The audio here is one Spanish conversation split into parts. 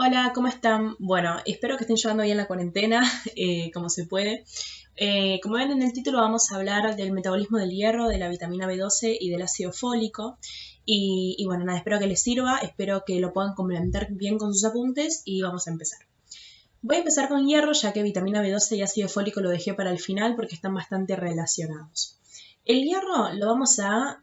Hola, ¿cómo están? Bueno, espero que estén llevando bien la cuarentena, como se puede. Como ven en el título, vamos a hablar del metabolismo del hierro, de la vitamina B12 y del ácido fólico. Y bueno, nada, espero que les sirva, espero que lo puedan complementar bien con sus apuntes y vamos a empezar. Voy a empezar con hierro, ya que vitamina B12 y ácido fólico lo dejé para el final porque están bastante relacionados. El hierro lo vamos a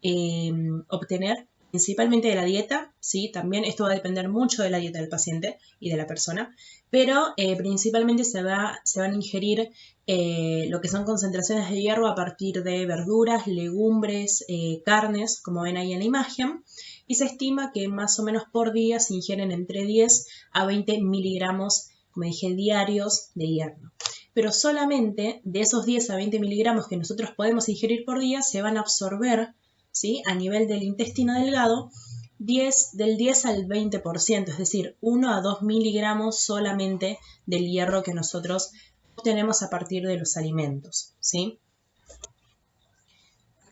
obtener principalmente de la dieta, ¿sí? También esto va a depender mucho de la dieta del paciente y de la persona, pero principalmente se van a ingerir lo que son concentraciones de hierro a partir de verduras, legumbres, carnes, como ven ahí en la imagen, y se estima que más o menos por día se ingieren entre 10 a 20 miligramos, como dije, diarios de hierro, pero solamente de esos 10 a 20 miligramos que nosotros podemos ingerir por día se van a absorber, ¿sí?, a nivel del intestino delgado del 10 al 20%, es decir, 1 a 2 miligramos solamente del hierro que nosotros obtenemos a partir de los alimentos, ¿sí?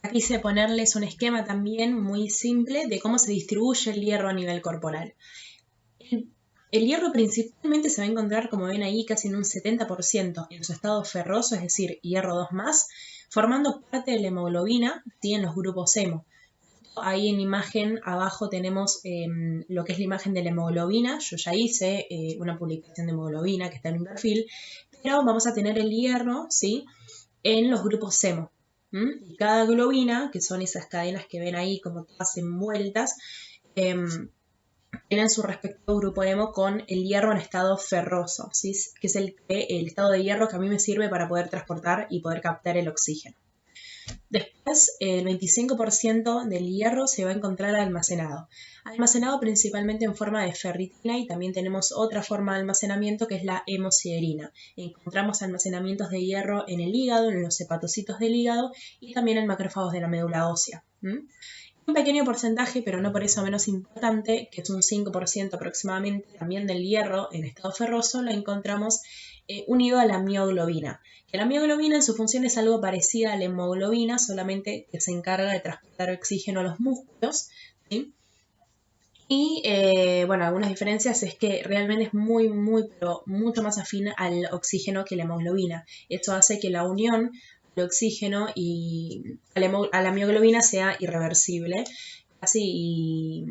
Aquí quise ponerles un esquema también muy simple de cómo se distribuye el hierro a nivel corporal. El hierro principalmente se va a encontrar, como ven ahí, casi en un 70% en su estado ferroso, es decir, hierro 2+, formando parte de la hemoglobina, ¿sí?, en los grupos hemo. Ahí en imagen abajo tenemos lo que es la imagen de la hemoglobina. Yo ya hice una publicación de hemoglobina que está en mi perfil, pero vamos a tener el hierro, ¿sí?, en los grupos hemo. Y cada globina, que son esas cadenas que ven ahí como todas envueltas, tienen su respectivo grupo hemo con el hierro en estado ferroso, ¿sí?, que es el estado de hierro que a mí me sirve para poder transportar y poder captar el oxígeno. Después, el 25% del hierro se va a encontrar almacenado principalmente en forma de ferritina, y también tenemos otra forma de almacenamiento que es la hemosiderina. Encontramos almacenamientos de hierro en el hígado, en los hepatocitos del hígado y también en macrófagos de la médula ósea. Un pequeño porcentaje, pero no por eso menos importante, que es un 5% aproximadamente, también del hierro en estado ferroso, lo encontramos unido a la mioglobina. Que la mioglobina en su función es algo parecida a la hemoglobina, solamente que se encarga de transportar oxígeno a los músculos, ¿sí? Y bueno, algunas diferencias es que realmente es pero mucho más afín al oxígeno que la hemoglobina. Esto hace que la unión del oxígeno y a la mioglobina sea irreversible, así,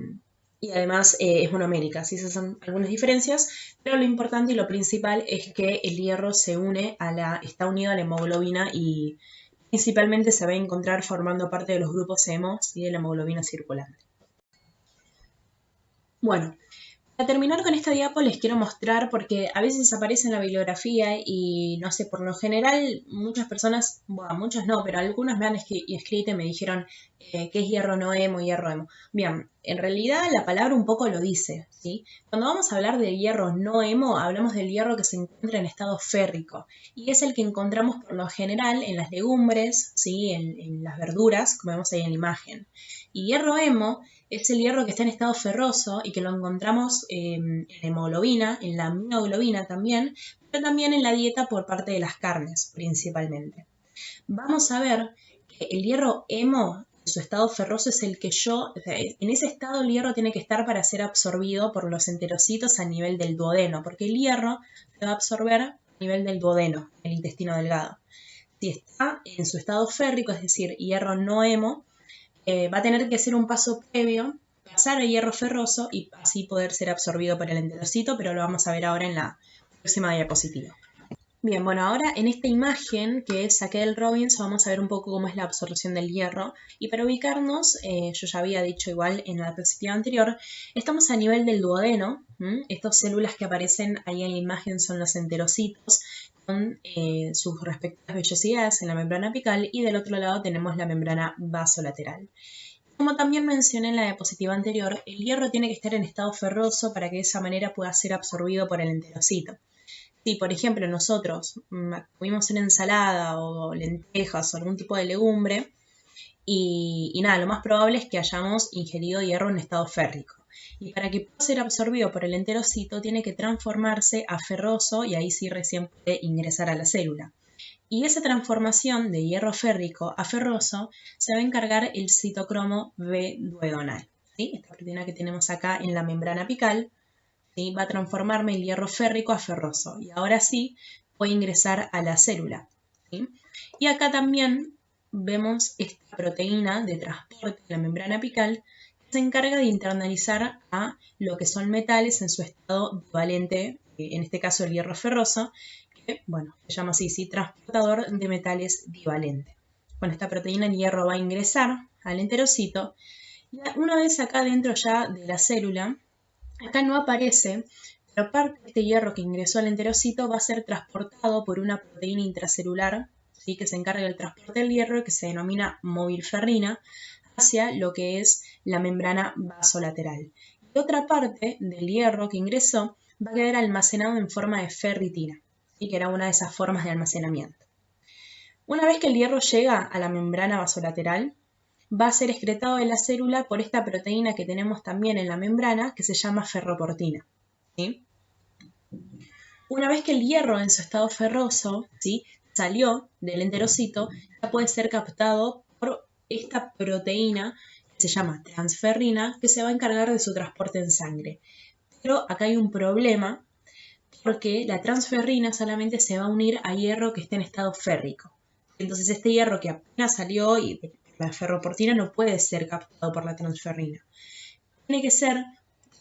y además es monomérica. Así, esas son algunas diferencias, pero lo importante y lo principal es que el hierro está unido a la hemoglobina y principalmente se va a encontrar formando parte de los grupos hemo y de la hemoglobina circulante. Bueno, para terminar con esta diapo les quiero mostrar, porque a veces aparece en la bibliografía y no sé, por lo general muchas personas, bueno, muchos no, pero algunos me han escrito y me dijeron qué es hierro no hemo y hierro hemo. Bien, en realidad la palabra un poco lo dice, ¿sí? Cuando vamos a hablar de hierro no hemo, hablamos del hierro que se encuentra en estado férrico y es el que encontramos por lo general en las legumbres, ¿sí?, en las verduras, como vemos ahí en la imagen. Y hierro hemo es el hierro que está en estado ferroso y que lo encontramos en la hemoglobina, en la mioglobina también, pero también en la dieta por parte de las carnes principalmente. Vamos a ver que el hierro hemo, en su estado ferroso, es el que en ese estado el hierro tiene que estar para ser absorbido por los enterocitos a nivel del duodeno, porque el hierro se va a absorber a nivel del duodeno, el intestino delgado. Si está en su estado férrico, es decir, hierro no hemo, va a tener que hacer un paso previo, pasar el hierro ferroso y así poder ser absorbido por el enterocito, pero lo vamos a ver ahora en la próxima diapositiva. Bien, bueno, ahora en esta imagen que saqué del Robbins vamos a ver un poco cómo es la absorción del hierro. Y para ubicarnos, yo ya había dicho igual en la diapositiva anterior, estamos a nivel del duodeno. Estas células que aparecen ahí en la imagen son los enterocitos con sus respectivas vellosidades en la membrana apical, y del otro lado tenemos la membrana vasolateral. Como también mencioné en la diapositiva anterior, el hierro tiene que estar en estado ferroso para que de esa manera pueda ser absorbido por el enterocito. Si, por ejemplo, nosotros comimos una ensalada o lentejas o algún tipo de legumbre, y nada, lo más probable es que hayamos ingerido hierro en estado férrico. Y para que pueda ser absorbido por el enterocito, tiene que transformarse a ferroso y ahí sí recién puede ingresar a la célula. Y esa transformación de hierro férrico a ferroso se va a encargar el citocromo B duodenal, ¿sí? Esta proteína que tenemos acá en la membrana apical, ¿sí? Va a transformarme el hierro férrico a ferroso y ahora sí voy a ingresar a la célula, ¿sí? Y acá también vemos esta proteína de transporte de la membrana apical que se encarga de internalizar a lo que son metales en su estado bivalente, en este caso el hierro ferroso, que, bueno, se llama así, ¿sí? Transportador de metales divalente. Con esta proteína el hierro va a ingresar al enterocito y una vez acá dentro ya de la célula, acá no aparece, pero parte de este hierro que ingresó al enterocito va a ser transportado por una proteína intracelular, ¿sí? Que se encarga del transporte del hierro, que se denomina movilferrina, hacia lo que es la membrana vasolateral. Y otra parte del hierro que ingresó va a quedar almacenado en forma de ferritina, ¿sí? Que era una de esas formas de almacenamiento. Una vez que el hierro llega a la membrana vasolateral, va a ser excretado de la célula por esta proteína que tenemos también en la membrana, que se llama ferroportina, ¿sí? Una vez que el hierro en su estado ferroso, ¿sí?, salió del enterocito, ya puede ser captado por esta proteína que se llama transferrina, que se va a encargar de su transporte en sangre. Pero acá hay un problema, porque la transferrina solamente se va a unir a hierro que esté en estado férrico. Entonces este hierro que apenas salió y la ferroportina no puede ser captado por la transferrina. Tiene que ser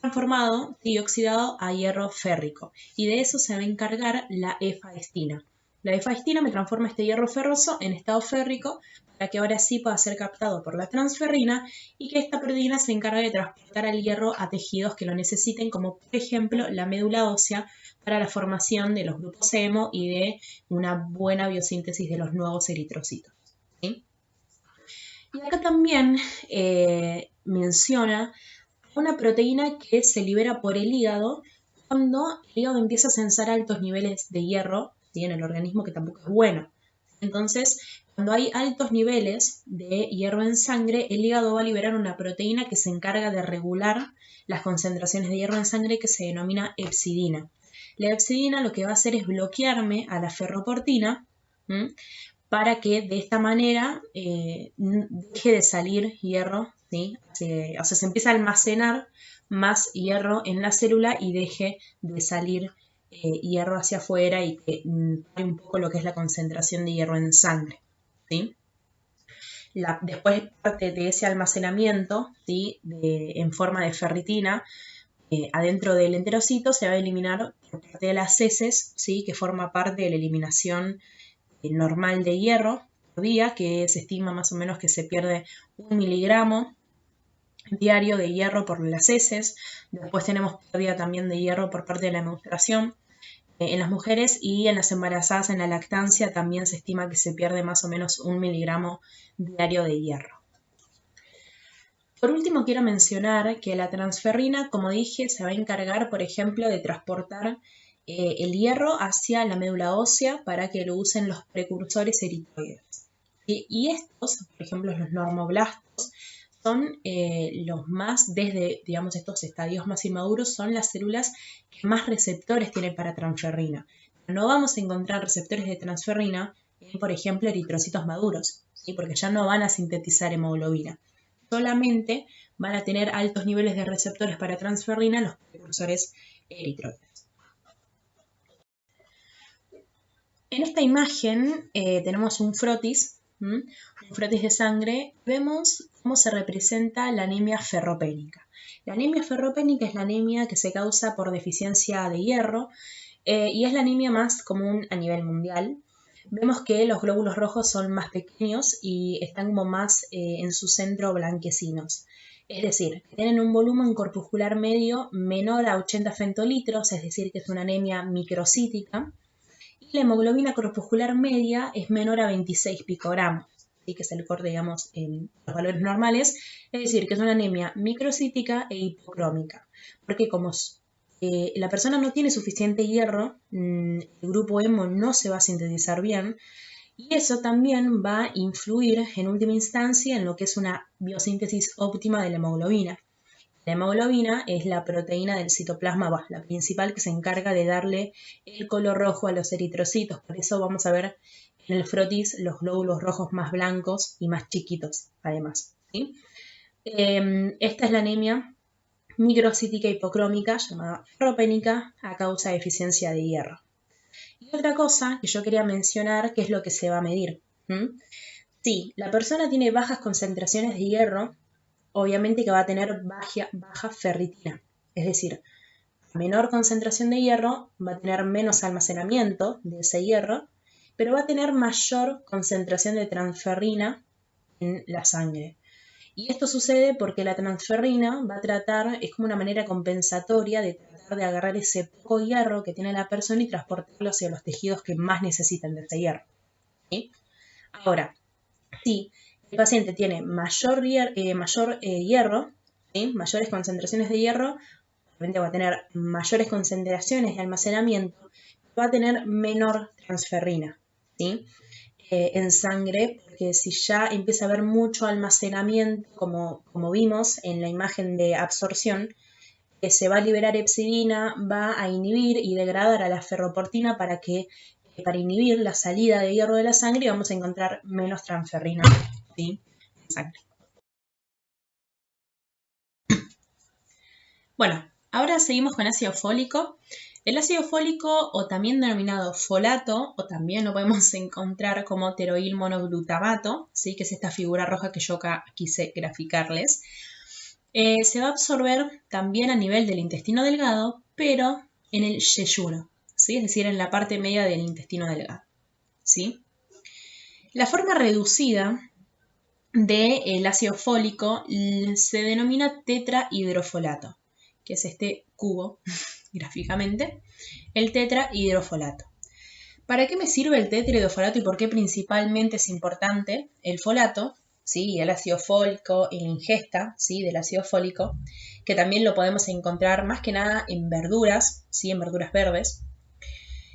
transformado y oxidado a hierro férrico. Y de eso se va a encargar la efaestina. La efaestina me transforma este hierro ferroso en estado férrico para que ahora sí pueda ser captado por la transferrina y que esta proteína se encargue de transportar el hierro a tejidos que lo necesiten, como por ejemplo la médula ósea, para la formación de los grupos hemo y de una buena biosíntesis de los nuevos eritrocitos, ¿sí? Y acá también menciona una proteína que se libera por el hígado cuando el hígado empieza a censar altos niveles de hierro, ¿sí?, en el organismo, que tampoco es bueno. Entonces, cuando hay altos niveles de hierro en sangre, el hígado va a liberar una proteína que se encarga de regular las concentraciones de hierro en sangre, que se denomina hepcidina. La hepcidina lo que va a hacer es bloquearme a la ferroportina, ¿m?, para que de esta manera deje de salir hierro, ¿sí? O sea, se empieza a almacenar más hierro en la célula y deje de salir hierro hacia afuera y que pare un poco lo que es la concentración de hierro en sangre, ¿sí? Después, parte de ese almacenamiento, ¿sí?, en forma de ferritina, adentro del enterocito, se va a eliminar por parte de las heces, ¿sí?, que forma parte de la eliminación normal de hierro por día, que se estima más o menos que se pierde 1 miligramo diario de hierro por las heces. Después tenemos pérdida también de hierro por parte de la menstruación en las mujeres, y en las embarazadas en la lactancia también se estima que se pierde más o menos 1 miligramo diario de hierro. Por último, quiero mencionar que la transferrina, como dije, se va a encargar, por ejemplo, de transportar el hierro hacia la médula ósea para que lo usen los precursores eritroides. Y estos, por ejemplo, los normoblastos, son los más, desde, digamos, estos estadios más inmaduros, son las células que más receptores tienen para transferrina. No vamos a encontrar receptores de transferrina en, por ejemplo, eritrocitos maduros, ¿sí?, porque ya no van a sintetizar hemoglobina. Solamente van a tener altos niveles de receptores para transferrina los precursores eritroides. En esta imagen tenemos un frotis de sangre. Vemos cómo se representa la anemia ferropénica. La anemia ferropénica es la anemia que se causa por deficiencia de hierro y es la anemia más común a nivel mundial. Vemos que los glóbulos rojos son más pequeños y están como más en su centro blanquecinos. Es decir, tienen un volumen corpuscular medio menor a 80 femtolitros, es decir, que es una anemia microcítica. Y la hemoglobina corpuscular media es menor a 26 picogramos, ¿sí?, que es el corte, digamos, en los valores normales. Es decir, que es una anemia microcítica e hipocrómica. Porque como la persona no tiene suficiente hierro, el grupo hemo no se va a sintetizar bien, y eso también va a influir en última instancia en lo que es una biosíntesis óptima de la hemoglobina. La hemoglobina es la proteína del citoplasma, la principal, que se encarga de darle el color rojo a los eritrocitos. Por eso vamos a ver en el frotis los glóbulos rojos más blancos y más chiquitos, además, ¿sí? Esta es la anemia microcítica hipocrómica llamada ferropénica a causa de deficiencia de hierro. Y otra cosa que yo quería mencionar, que es lo que se va a medir. Si la persona tiene bajas concentraciones de hierro, obviamente que va a tener baja ferritina. Es decir, a menor concentración de hierro va a tener menos almacenamiento de ese hierro, pero va a tener mayor concentración de transferrina en la sangre. Y esto sucede porque la transferrina va a tratar, es como una manera compensatoria de tratar de agarrar ese poco hierro que tiene la persona y transportarlo hacia los tejidos que más necesitan de ese hierro. ¿Sí? Ahora, si el paciente tiene mayor hierro, ¿sí? Mayores concentraciones de hierro, obviamente va a tener mayores concentraciones de almacenamiento, va a tener menor transferrina, ¿sí? En sangre, porque si ya empieza a haber mucho almacenamiento, como vimos en la imagen de absorción, se va a liberar epsilina, va a inhibir y degradar a la ferroportina para inhibir la salida de hierro de la sangre y vamos a encontrar menos transferrina, ¿sí? En sangre. Bueno, ahora seguimos con ácido fólico. El ácido fólico, o también denominado folato, o también lo podemos encontrar como teroil monoglutamato, ¿sí? Que es esta figura roja que yo acá quise graficarles. Se va a absorber también a nivel del intestino delgado, pero en el yeyuno, ¿sí? Es decir, en la parte media del intestino delgado, ¿sí? La forma reducida del ácido fólico se denomina tetrahidrofolato, que es este cubo, gráficamente, el tetrahidrofolato. ¿Para qué me sirve el tetrahidrofolato y por qué principalmente es importante el folato? ¿Sí? El ácido fólico y la ingesta, ¿sí? Del ácido fólico, que también lo podemos encontrar más que nada en verduras, ¿sí? En verduras verdes.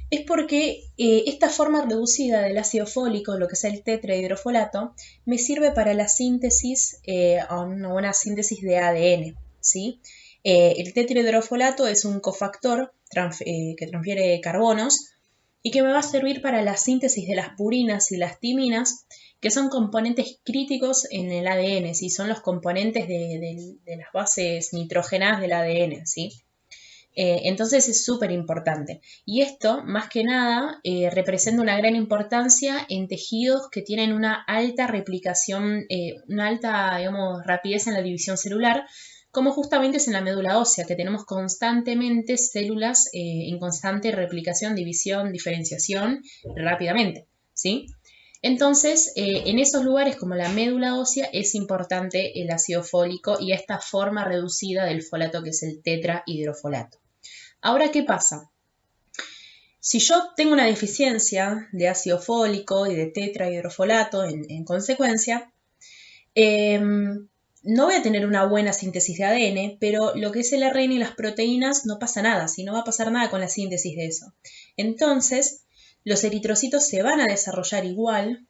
Es porque esta forma reducida del ácido fólico, lo que es el tetrahidrofolato, me sirve para la síntesis, una buena síntesis de ADN, ¿sí? El tetrahidrofolato es un cofactor que transfiere carbonos y que me va a servir para la síntesis de las purinas y las timinas, que son componentes críticos en el ADN, ¿sí? Son los componentes de las bases nitrogenadas del ADN, ¿sí? Entonces es súper importante. Y esto, más que nada, representa una gran importancia en tejidos que tienen una alta replicación, una alta, digamos, rapidez en la división celular, como justamente es en la médula ósea, que tenemos constantemente células en constante replicación, división, diferenciación rápidamente, ¿sí? Entonces, en esos lugares como la médula ósea es importante el ácido fólico y esta forma reducida del folato que es el tetrahidrofolato. Ahora, ¿qué pasa? Si yo tengo una deficiencia de ácido fólico y de tetrahidrofolato en consecuencia, no voy a tener una buena síntesis de ADN, pero lo que es el ARN y las proteínas no pasa nada, no va a pasar nada con la síntesis de eso. Entonces, los eritrocitos se van a desarrollar igual,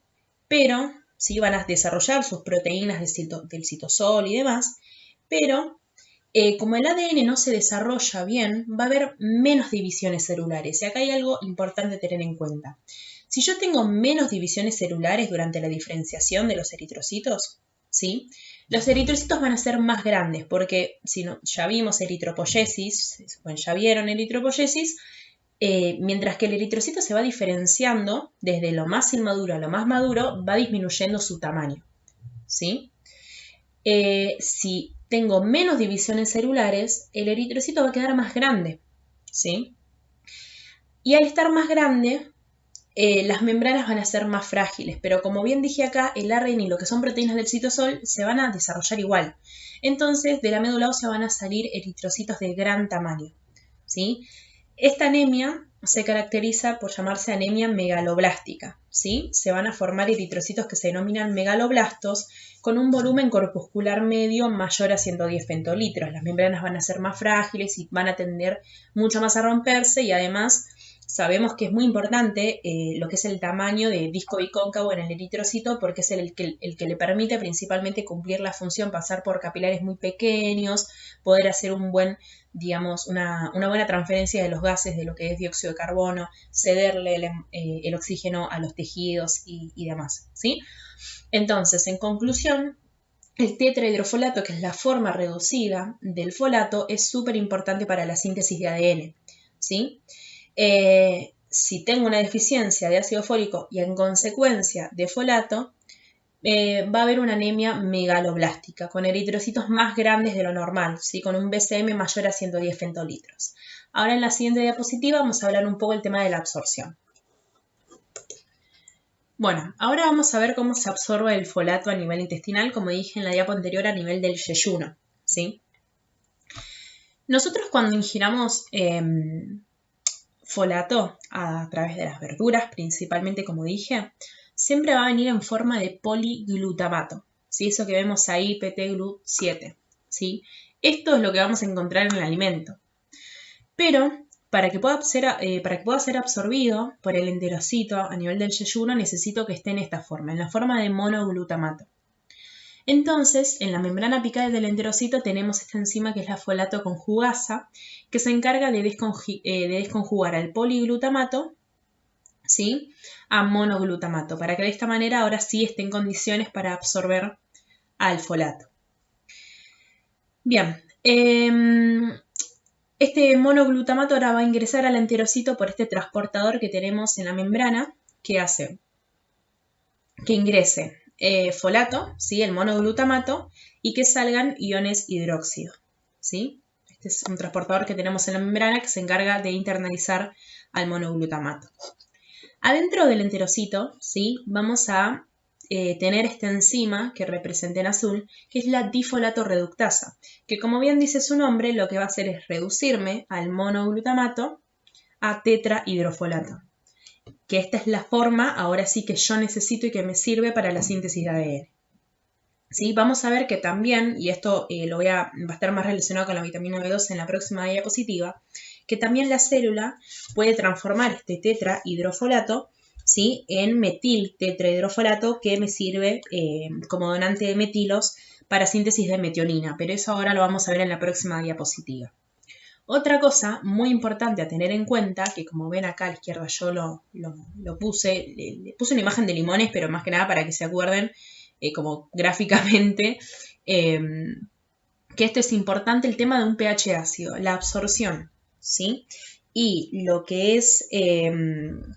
pero sí van a desarrollar sus proteínas del citosol y demás, pero como el ADN no se desarrolla bien, va a haber menos divisiones celulares. Y acá hay algo importante a tener en cuenta. Si yo tengo menos divisiones celulares durante la diferenciación de los eritrocitos, ¿sí? Los eritrocitos van a ser más grandes porque si no, ya vimos eritropoyesis, bueno, ya vieron eritropoyesis, mientras que el eritrocito se va diferenciando desde lo más inmaduro a lo más maduro, va disminuyendo su tamaño, ¿sí? Si tengo menos divisiones celulares, el eritrocito va a quedar más grande, ¿sí? Y al estar más grande, las membranas van a ser más frágiles, pero como bien dije acá, el ARN y lo que son proteínas del citosol se van a desarrollar igual. Entonces, de la médula ósea van a salir eritrocitos de gran tamaño, ¿sí? Esta anemia se caracteriza por llamarse anemia megaloblástica, ¿sí? Se van a formar eritrocitos que se denominan megaloblastos con un volumen corpuscular medio mayor a 110 femtolitros. Las membranas van a ser más frágiles y van a tender mucho más a romperse y además sabemos que es muy importante lo que es el tamaño de disco bicóncavo en el eritrocito porque es el que le permite principalmente cumplir la función, pasar por capilares muy pequeños, poder hacer un buen, digamos, una buena transferencia de los gases de lo que es dióxido de carbono, cederle el oxígeno a los tejidos y demás, ¿sí? Entonces, en conclusión, el tetrahidrofolato, que es la forma reducida del folato, es súper importante para la síntesis de ADN, ¿sí? Si tengo una deficiencia de ácido fólico y en consecuencia de folato, va a haber una anemia megaloblástica, con eritrocitos más grandes de lo normal, ¿sí? Con un BCM mayor a 110 femtolitros. Ahora en la siguiente diapositiva vamos a hablar un poco del tema de la absorción. Bueno, ahora vamos a ver cómo se absorbe el folato a nivel intestinal, como dije en la diapo anterior, a nivel del yeyuno, ¿sí? Nosotros cuando ingiramos folato a través de las verduras, principalmente como dije, siempre va a venir en forma de poliglutamato, ¿sí? Eso que vemos ahí, PT-GLUT7, ¿sí? Esto es lo que vamos a encontrar en el alimento. Pero para que pueda ser absorbido por el enterocito a nivel del yeyuno, necesito que esté en esta forma, en la forma de monoglutamato. Entonces, en la membrana apical del enterocito tenemos esta enzima que es la folato conjugasa, que se encarga de desconjugar al poliglutamato, ¿sí?, a monoglutamato, para que de esta manera ahora sí esté en condiciones para absorber al folato. Bien, este monoglutamato ahora va a ingresar al enterocito por este transportador que tenemos en la membrana, que hace que ingrese folato, ¿sí?, el monoglutamato, y que salgan iones hidróxido, ¿sí? Este es un transportador que tenemos en la membrana que se encarga de internalizar al monoglutamato. Adentro del enterocito, ¿sí?, vamos a tener esta enzima que representa en azul, que es la difolato reductasa, que como bien dice su nombre, lo que va a hacer es reducirme al monoglutamato a tetrahidrofolato, que esta es la forma ahora sí que yo necesito y que me sirve para la síntesis de ADN. ¿Sí? Vamos a ver que también, y esto va a estar más relacionado con la vitamina B12 en la próxima diapositiva, que también la célula puede transformar este tetrahidrofolato, ¿sí?, en metil tetrahidrofolato, que me sirve como donante de metilos para síntesis de metionina, pero eso ahora lo vamos a ver en la próxima diapositiva. Otra cosa muy importante a tener en cuenta, que como ven acá a la izquierda yo lo puse, le puse una imagen de limones, pero más que nada para que se acuerden como gráficamente, que esto es importante, el tema de un pH ácido, la absorción, ¿sí? Y lo que es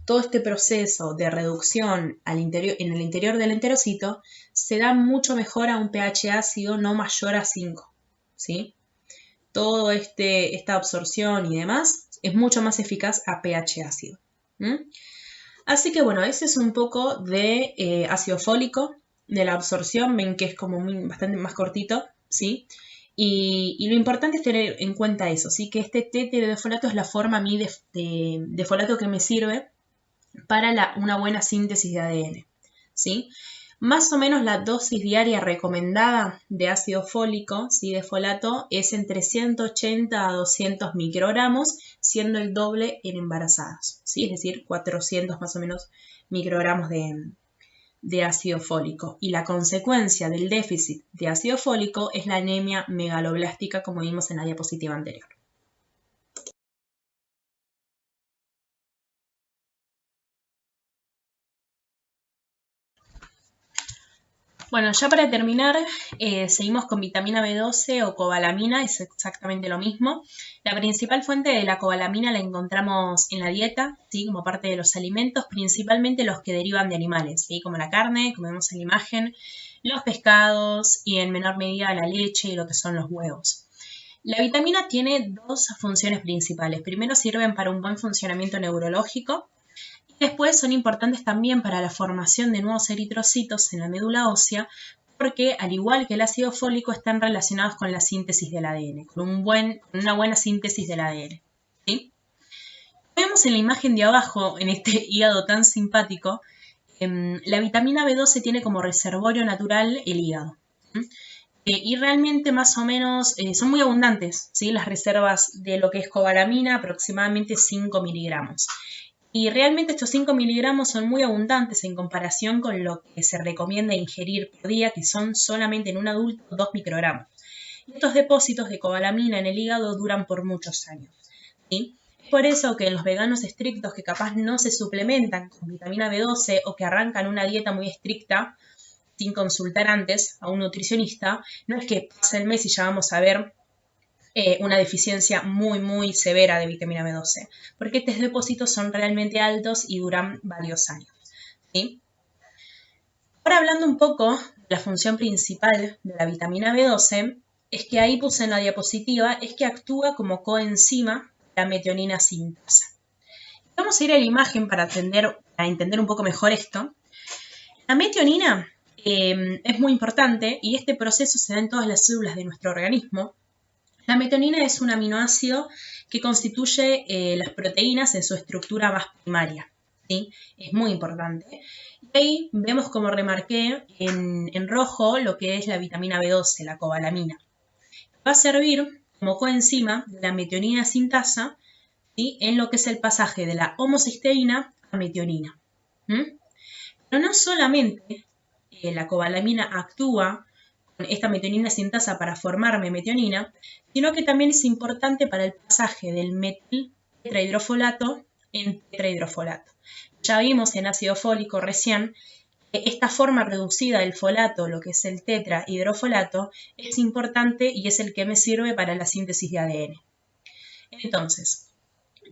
todo este proceso de reducción en el interior del enterocito se da mucho mejor a un pH ácido no mayor a 5, ¿sí? Todo esta absorción y demás es mucho más eficaz a pH ácido. Así que bueno, ese es un poco de ácido fólico, de la absorción. Ven que es como bastante más cortito, ¿sí? Y lo importante es tener en cuenta eso, ¿sí? Que este tetrahidrofolato es la forma a mí de folato que me sirve para una buena síntesis de ADN, ¿sí? Más o menos la dosis diaria recomendada de ácido fólico, ¿sí?, de folato, es entre 180 a 200 microgramos, siendo el doble en embarazadas, ¿sí? Es decir, 400 más o menos microgramos de ácido fólico. Y la consecuencia del déficit de ácido fólico es la anemia megaloblástica, como vimos en la diapositiva anterior. Bueno, ya para terminar, seguimos con vitamina B12 o cobalamina, es exactamente lo mismo. La principal fuente de la cobalamina la encontramos en la dieta, ¿sí?, como parte de los alimentos, principalmente los que derivan de animales, ¿sí?, como la carne, como vemos en la imagen, los pescados y en menor medida la leche y lo que son los huevos. La vitamina tiene dos funciones principales. Primero, sirven para un buen funcionamiento neurológico. Después son importantes también para la formación de nuevos eritrocitos en la médula ósea, porque al igual que el ácido fólico están relacionados con la síntesis del ADN, con una buena síntesis del ADN. ¿Sí? Vemos en la imagen de abajo, en este hígado tan simpático, la vitamina B12 tiene como reservorio natural el hígado. Y realmente más o menos son muy abundantes, ¿sí?, las reservas de lo que es cobalamina, aproximadamente 5 miligramos. Y realmente estos 5 miligramos son muy abundantes en comparación con lo que se recomienda ingerir por día, que son solamente en un adulto 2 microgramos. Estos depósitos de cobalamina en el hígado duran por muchos años, ¿sí? Es por eso que en los veganos estrictos que capaz no se suplementan con vitamina B12 o que arrancan una dieta muy estricta, sin consultar antes a un nutricionista, no es que pase el mes y ya vamos a ver una deficiencia muy severa de vitamina B12, porque estos depósitos son realmente altos y duran varios años, ¿sí? Ahora hablando un poco de la función principal de la vitamina B12, es que ahí puse en la diapositiva, es que actúa como coenzima de la metionina sintasa. Vamos a ir a la imagen para entender un poco mejor esto. La metionina es muy importante y este proceso se da en todas las células de nuestro organismo. La metionina es un aminoácido que constituye las proteínas en su estructura más primaria, ¿sí? Es muy importante. Y ahí vemos, como remarqué en rojo, lo que es la vitamina B12, la cobalamina. Va a servir como coenzima de la metionina sintasa, ¿sí? En lo que es el pasaje de la homocisteína a metionina. Pero no solamente la cobalamina actúa con esta metionina sintasa para formarme metionina, sino que también es importante para el pasaje del metil tetrahidrofolato en tetrahidrofolato. Ya vimos en ácido fólico recién que esta forma reducida del folato, lo que es el tetrahidrofolato, es importante y es el que me sirve para la síntesis de ADN. Entonces,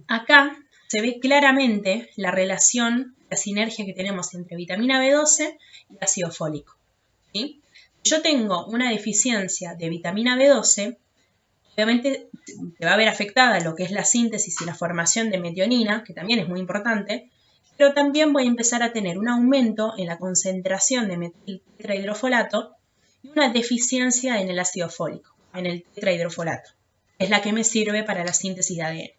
acá se ve claramente la relación, la sinergia que tenemos entre vitamina B12 y ácido fólico, ¿sí? Si yo tengo una deficiencia de vitamina B12, obviamente se va a ver afectada lo que es la síntesis y la formación de metionina, que también es muy importante, pero también voy a empezar a tener un aumento en la concentración de metil tetrahidrofolato y una deficiencia en el ácido fólico, en el tetrahidrofolato. Es la que me sirve para la síntesis de ADN.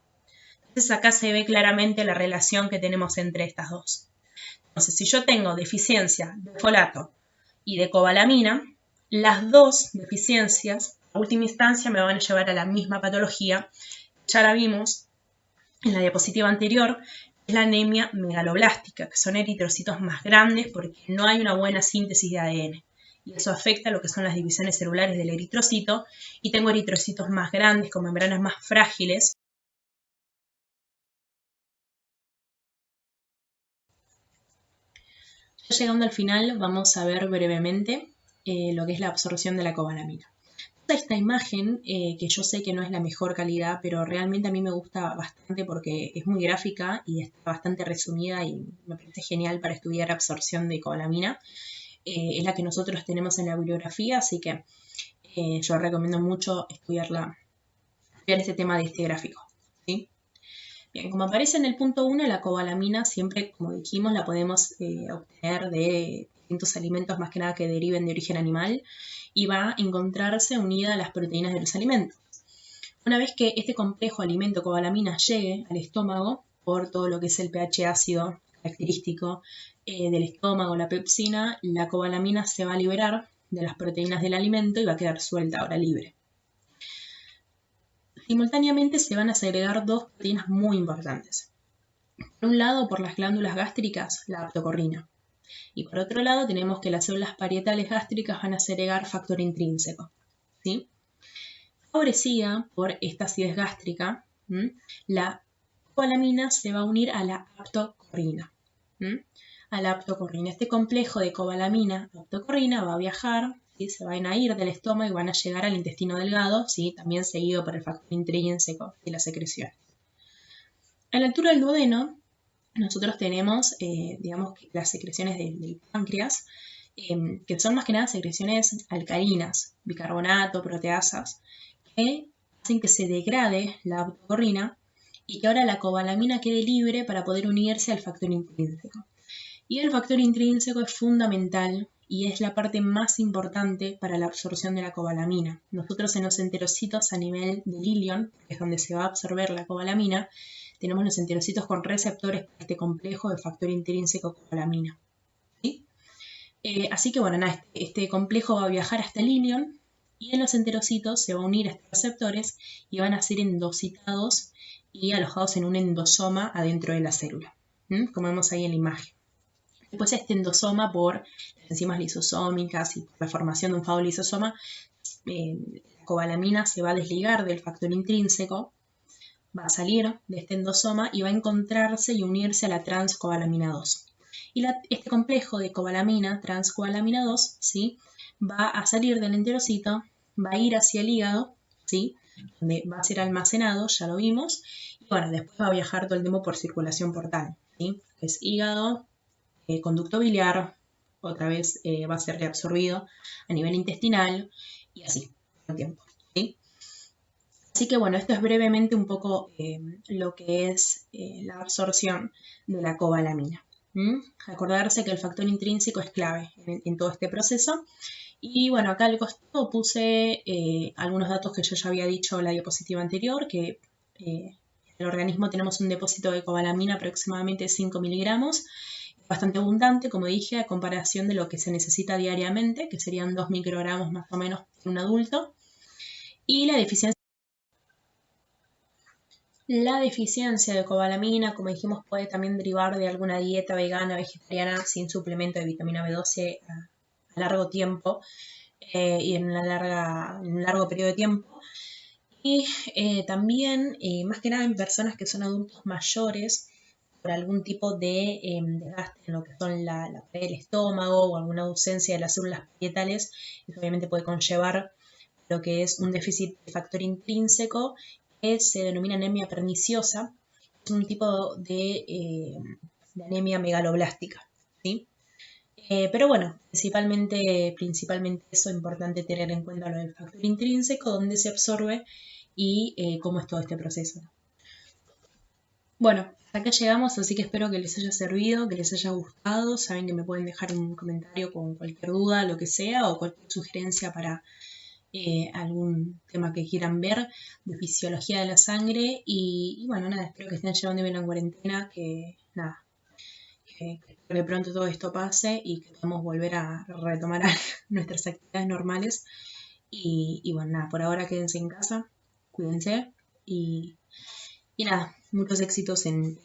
Entonces acá se ve claramente la relación que tenemos entre estas dos. Entonces, si yo tengo deficiencia de folato y de cobalamina, las dos deficiencias, a última instancia, me van a llevar a la misma patología. Ya la vimos en la diapositiva anterior, es la anemia megaloblástica, que son eritrocitos más grandes porque no hay una buena síntesis de ADN. Y eso afecta a lo que son las divisiones celulares del eritrocito, y tengo eritrocitos más grandes, con membranas más frágiles. Ya llegando al final, vamos a ver brevemente lo que es la absorción de la cobalamina. Esta imagen, que yo sé que no es la mejor calidad, pero realmente a mí me gusta bastante porque es muy gráfica y está bastante resumida y me parece genial para estudiar absorción de cobalamina. Es la que nosotros tenemos en la bibliografía, así que yo recomiendo mucho estudiar este tema de este gráfico, ¿sí? Bien, como aparece en el punto 1, la cobalamina siempre, como dijimos, la podemos obtener de distintos alimentos, más que nada que deriven de origen animal, y va a encontrarse unida a las proteínas de los alimentos. Una vez que este complejo alimento cobalamina llegue al estómago, por todo lo que es el pH ácido característico del estómago, la pepsina, la cobalamina se va a liberar de las proteínas del alimento y va a quedar suelta, ahora libre. Simultáneamente se van a segregar dos proteínas muy importantes. Por un lado, por las glándulas gástricas, la aptocorrina. Y por otro lado, tenemos que las células parietales gástricas van a segregar factor intrínseco, ¿sí? Favorecida por esta acidez gástrica, la cobalamina se va a unir a la aptocorrina. Este complejo de cobalamina-aptocorrina va a viajar, ¿sí? Se van a ir del estómago y van a llegar al intestino delgado, ¿sí? También seguido por el factor intrínseco de la secreción. A la altura del duodeno, nosotros tenemos, digamos, las secreciones del páncreas, que son más que nada secreciones alcalinas, bicarbonato, proteasas, que hacen que se degrade la aptocorrina y que ahora la cobalamina quede libre para poder unirse al factor intrínseco. Y el factor intrínseco es fundamental y es la parte más importante para la absorción de la cobalamina. Nosotros en los enterocitos a nivel del ilion, que es donde se va a absorber la cobalamina, tenemos los enterocitos con receptores para este complejo de factor intrínseco cobalamina, ¿sí? Así que bueno, nada, este complejo va a viajar hasta el ilion y en los enterocitos se va a unir a estos receptores y van a ser endocitados y alojados en un endosoma adentro de la célula, como vemos ahí en la imagen. Después este endosoma, por las enzimas lisosómicas y por la formación de un fagolisosoma, la cobalamina se va a desligar del factor intrínseco, va a salir de este endosoma y va a encontrarse y unirse a la transcobalamina 2. Y este complejo de cobalamina, transcobalamina 2, ¿sí? Va a salir del enterocito, va a ir hacia el hígado, ¿sí? Donde va a ser almacenado, ya lo vimos. Y bueno, después va a viajar todo el tiempo por circulación portal, ¿sí? Es hígado, conducto biliar, otra vez va a ser reabsorbido a nivel intestinal y así, todo el tiempo, ¿sí? Así que bueno, esto es brevemente un poco lo que es la absorción de la cobalamina. Acordarse que el factor intrínseco es clave en todo este proceso. Y bueno, acá al costado puse algunos datos que yo ya había dicho en la diapositiva anterior, que en el organismo tenemos un depósito de cobalamina aproximadamente 5 miligramos, bastante abundante, como dije, a comparación de lo que se necesita diariamente, que serían 2 microgramos más o menos en un adulto. Y la deficiencia de cobalamina, como dijimos, puede también derivar de alguna dieta vegana, vegetariana, sin suplemento de vitamina B12 a largo tiempo y en un largo periodo de tiempo. Y también, más que nada en personas que son adultos mayores, por algún tipo de desgaste en lo que son la pared del estómago o alguna ausencia de las células parietales, eso obviamente puede conllevar lo que es un déficit de factor intrínseco que se denomina anemia perniciosa. Es un tipo de anemia megaloblástica, ¿sí? Pero bueno, principalmente eso es importante tener en cuenta lo del factor intrínseco, dónde se absorbe y cómo es todo este proceso. Bueno, hasta acá llegamos, así que espero que les haya servido, que les haya gustado. Saben que me pueden dejar un comentario con cualquier duda, lo que sea, o cualquier sugerencia para algún tema que quieran ver de fisiología de la sangre. Y bueno, nada, espero que estén llevando bien la cuarentena, que nada, que espero que pronto todo esto pase y que podamos volver a retomar nuestras actividades normales. Y bueno, nada, por ahora quédense en casa, cuídense y nada, muchos éxitos en